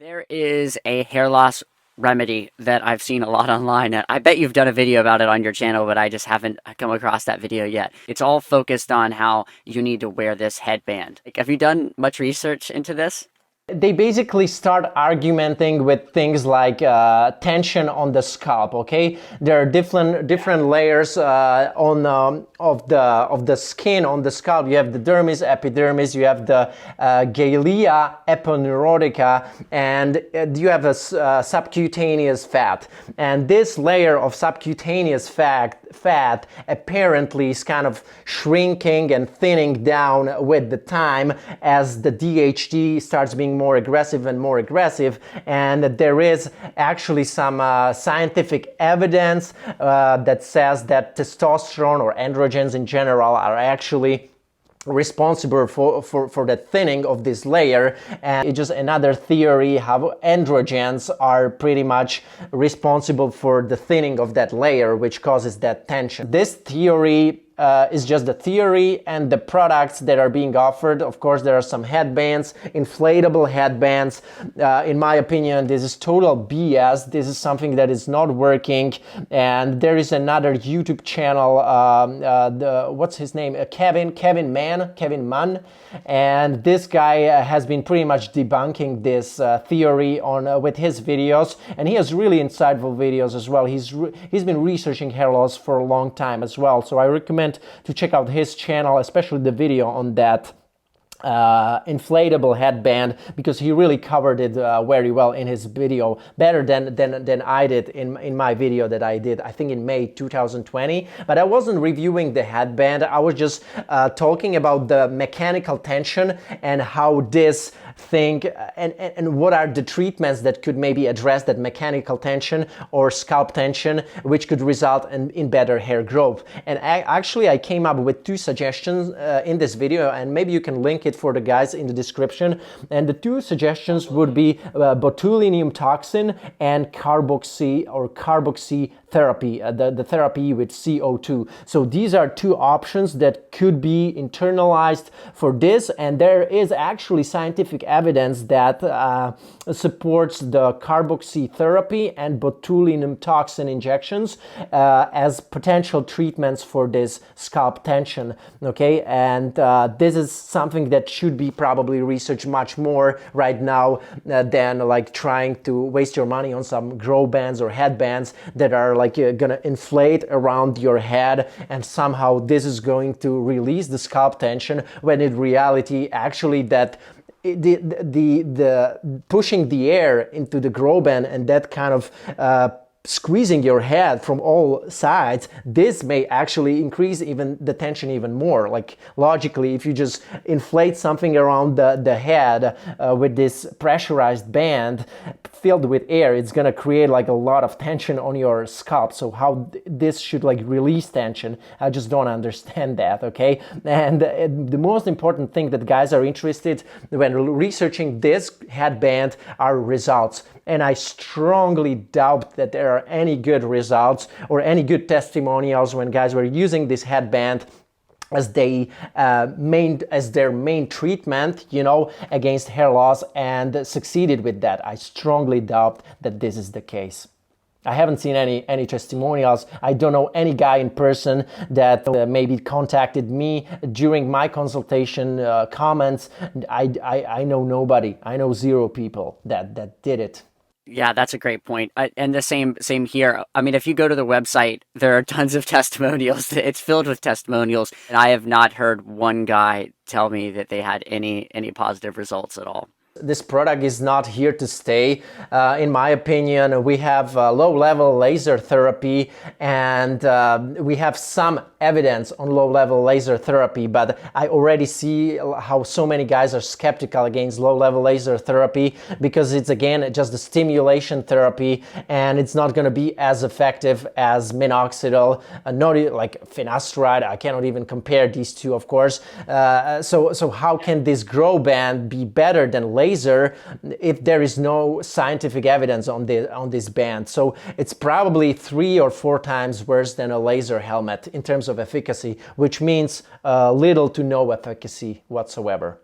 There is a hair loss remedy that I've seen a lot online, and I bet you've done a video about it on your channel, but I just haven't come across that video yet. It's all focused on how you need to wear this headband. Have you done much research into this? They basically start argumenting with things like tension on the scalp. Okay, there are different layers of the skin on the scalp. You have the dermis, epidermis. You have the galea aponeurotica, and you have a subcutaneous fat. And this layer of subcutaneous fat apparently is kind of shrinking and thinning down with the time as the DHT starts being more aggressive and more aggressive. And there is actually some scientific evidence that says that testosterone or androgens in general are actually responsible for the thinning of this layer. And it's just another theory how androgens are pretty much responsible for the thinning of that layer, which causes that tension. This theory is just the theory, and the products that are being offered, of course, there are some headbands, inflatable headbands. In my opinion, this is total BS. This is something that is not working. And there is another YouTube channel, what's his name? Kevin Mann, and this guy has been pretty much debunking this theory on with his videos, and he has really insightful videos as well. He's been researching hair loss for a long time as well, so I recommend to check out his channel, especially the video on that inflatable headband, because he really covered it very well in his video, better than I did in my video that I did, I think in May 2020. But I wasn't reviewing the headband, I was just talking about the mechanical tension and how this thing and what are the treatments that could maybe address that mechanical tension or scalp tension, which could result in better hair growth. And actually I came up with two suggestions in this video, and maybe you can link it for the guys in the description. And the two suggestions would be botulinum toxin and carboxy therapy, the therapy with CO2. So these are two options that could be internalized for this, and there is actually scientific evidence that supports the carboxy therapy and botulinum toxin injections as potential treatments for this scalp tension. Okay, and this is something that should be probably researched much more right now than like trying to waste your money on some Growbands or headbands that are like gonna inflate around your head, and somehow this is going to release the scalp tension, when in reality actually that the pushing the air into the Growband and that kind of squeezing your head from all sides, this may actually increase even the tension even more. Like logically, if you just inflate something around the head with this pressurized band filled with air, it's gonna create like a lot of tension on your scalp. So how this should like release tension, I just don't understand that. Okay, and the most important thing that guys are interested when researching this headband are results, and I strongly doubt that there are any good results or any good testimonials when guys were using this headband as their main treatment, you know, against hair loss, and succeeded with that. I strongly doubt that this is the case. I haven't seen any testimonials. I don't know any guy in person that maybe contacted me during my consultation comments. I know nobody. I know zero people that did it. Yeah, that's a great point. And the same here. I mean, if you go to the website, there are tons of testimonials. It's filled with testimonials, and I have not heard one guy tell me that they had any positive results at all. This product is not here to stay. In my opinion, we have low-level laser therapy, and we have some evidence on low-level laser therapy, but I already see how so many guys are skeptical against low-level laser therapy, because it's again just a stimulation therapy, and it's not going to be as effective as minoxidil, not like finasteride. I cannot even compare these two, of course. So how can this Growband be better than laser if there is no scientific evidence on this band? So it's probably 3 or 4 times worse than a laser helmet in terms of efficacy, which means little to no efficacy whatsoever.